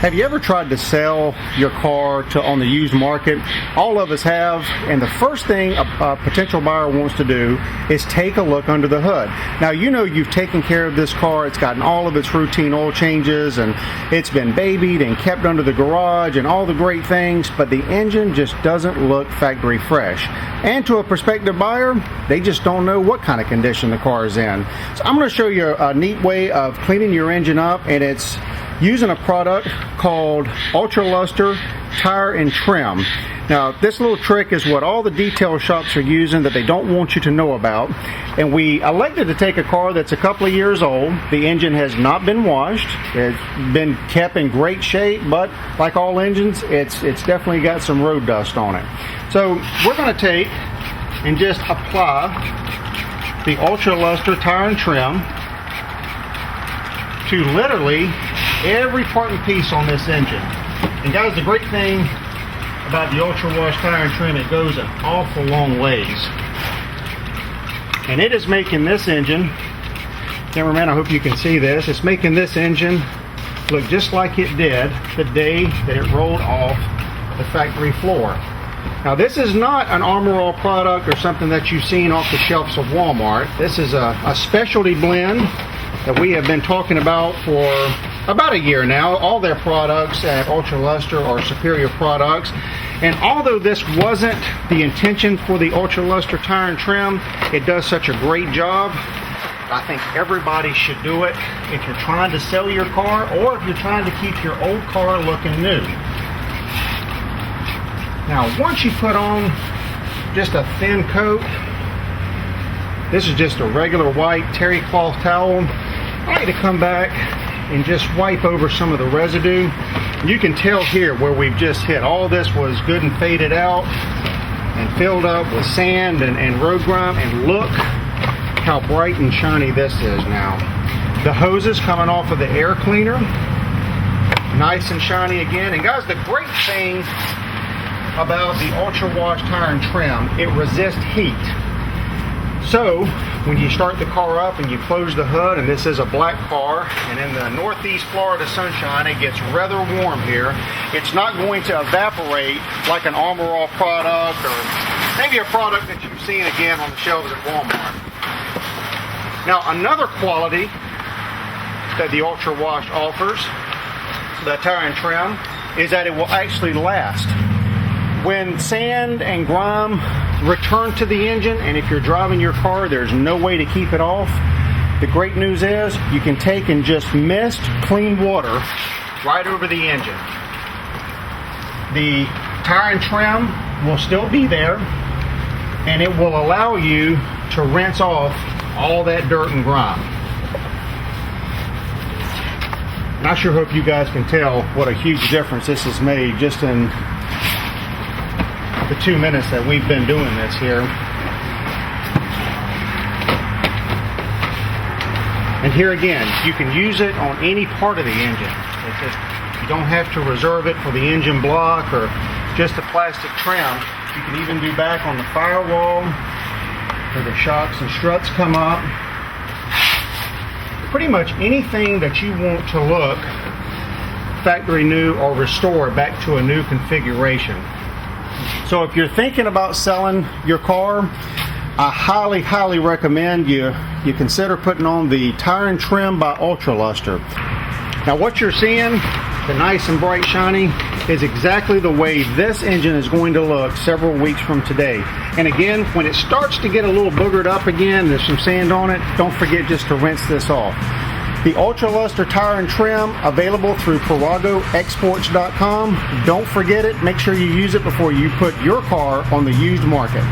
Have you ever tried to sell your car on the used market? All of us have, and the first thing a potential buyer wants to do is take a look under the hood. Now, you know you've taken care of this car. It's gotten all of its routine oil changes, and it's been babied and kept under the garage and all the great things, but the engine just doesn't look factory fresh. And to a prospective buyer, they just don't know what kind of condition the car is in. So I'm going to show you a neat way of cleaning your engine up, and it's using a product called UltraLuster Tire and Trim. Now, this little trick is what all the detail shops are using that they don't want you to know about. And we elected to take a car that's a couple of years old. The engine has not been washed. It's been kept in great shape, but like all engines, it's definitely got some road dust on it. So we're going to take and just apply the UltraLuster Tire and Trim to literally every part and piece on this engine. And guys, the great thing about the Ultra Wash Tire and Trim, it goes an awful long ways. And it is making this engine, cameraman, I hope you can see this, it's making this engine look just like it did the day that it rolled off the factory floor. Now, this is not an Armor All product or something that you've seen off the shelves of Walmart. This is a specialty blend that we have been talking about for about a year now. All their products at UltraLuster are superior products. And although this wasn't the intention for the UltraLuster Tire and Trim, it does such a great job. I think everybody should do it if you're trying to sell your car or if you're trying to keep your old car looking new. Now, once you put on just a thin coat, this is just a regular white terry cloth towel, I like to come back and just wipe over some of the residue. You can tell here where we've just hit. All this was good and faded out and filled up with sand and road grime, and look how bright and shiny this is now. The hoses coming off of the air cleaner, nice and shiny again. And guys, the great thing about the Ultra Wash Tire and Trim, it resists heat. So when you start the car up and you close the hood, and this is a black car, and in the northeast Florida sunshine it gets rather warm here, it's not going to evaporate like an Armor All product or maybe a product that you've seen again on the shelves at Walmart. Now, another quality that the Ultra Wash offers, the Tire and Trim, is that it will actually last. When sand and grime return to the engine, and if you're driving your car, there's no way to keep it off, the great news is you can take and just mist clean water right over the engine. The Tire and Trim will still be there, and it will allow you to rinse off all that dirt and grime. And I sure hope you guys can tell what a huge difference this has made just in the 2 minutes that we've been doing this here. And here again, you can use it on any part of the engine. You don't have to reserve it for the engine block or just the plastic trim. You can even do back on the firewall where the shocks and struts come up. Pretty much anything that you want to look factory new or restore back to a new configuration. So if you're thinking about selling your car, I highly recommend you consider putting on the Tire and Trim by UltraLuster. Now, what you're seeing, the nice and bright shiny, is exactly the way this engine is going to look several weeks from today. And again, when it starts to get a little boogered up again, there's some sand on it, don't forget just to rinse this off. The UltraLuster Tire and Trim, available through ParagoExports.com. Don't forget it. Make sure you use it before you put your car on the used market.